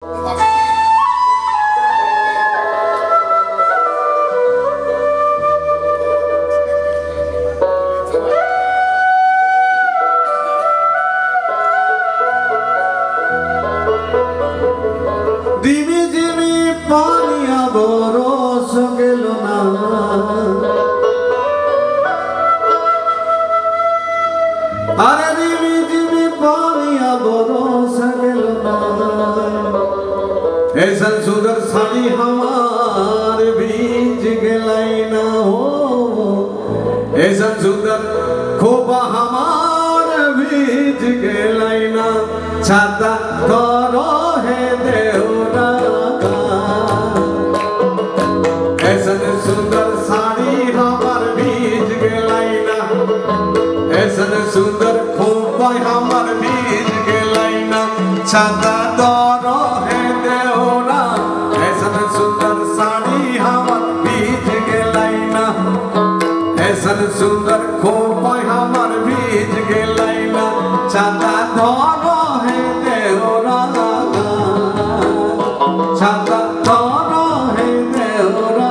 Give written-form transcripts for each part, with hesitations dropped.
दिमी दिमी पानिया बरस गेल ना अरे दिमी दिमी पानिया बरस गेल ना ऐसा सुंदर साड़ी हमार भीज गेलाई ना हो ऐसा सुंदर खोपा हमार भीज गेलाई ना छाता करो है देवरा ऐसा सुंदर साड़ी हमार भीज गेलाई ना ऐसा सुंदर खोपा हमार भीज गेलाई ना छाता करो है देवरा ऐसा सुंदर साड़ी हमार भीज गेलाई ना ऐसा सुंदर खोपा हमार भीज गेलाई ना छाता करो है देवरा छाता करो है देवरा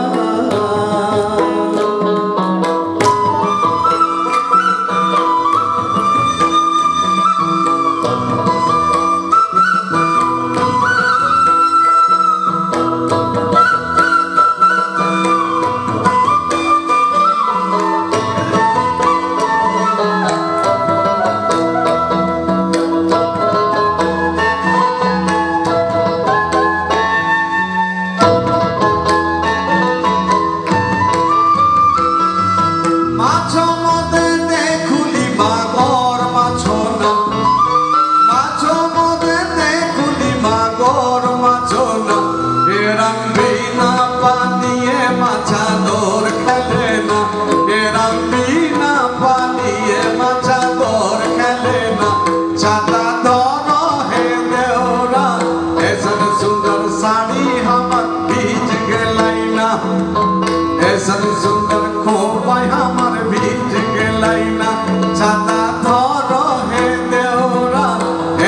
ऐसा सुंदर खोपा हमार भीज गेलाई ना छाता धरो है देवरा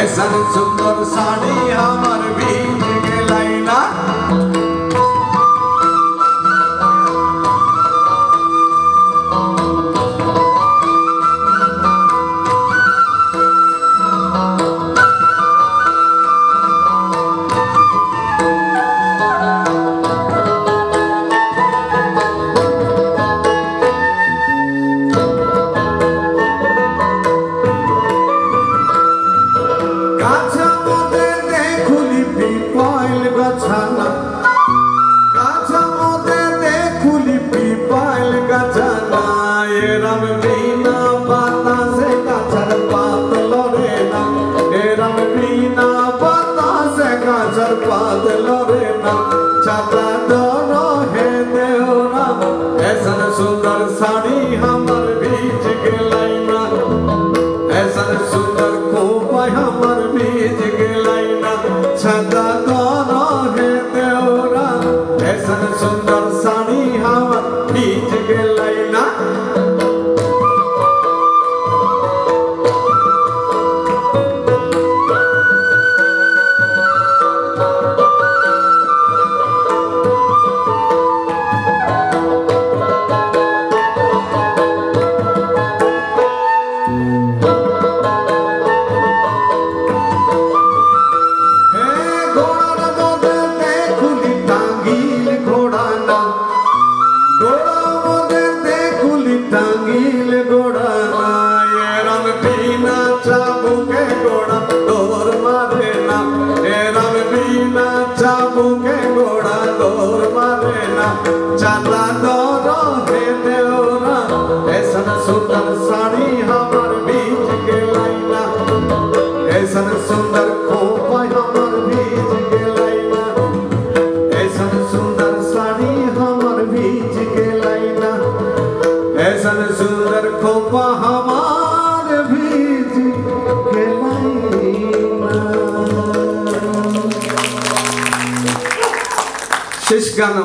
ऐसा सुंदर साड़ी हमार भीज गेलाई ना ऐसा सुंदर साड़ी हमार भीज गेलाई ना ऐसा सुंदर खोपा हमार भीज गेलाई ना छाता करो है देवरा ऐसा सुंदर साड़ी हमार भीज गेलाई ना छाता करो है देवरा ऐसा सुंदर साड़ी हमार भीज गेलाई ना ऐसा सुंदर खोपा हमार भीज गेलाई ना ऐसा सुंदर साड़ी हमार भीज गेलाई ना ऐसा सुंदर खोपा हमार भीज गेलाई ना शेष गाना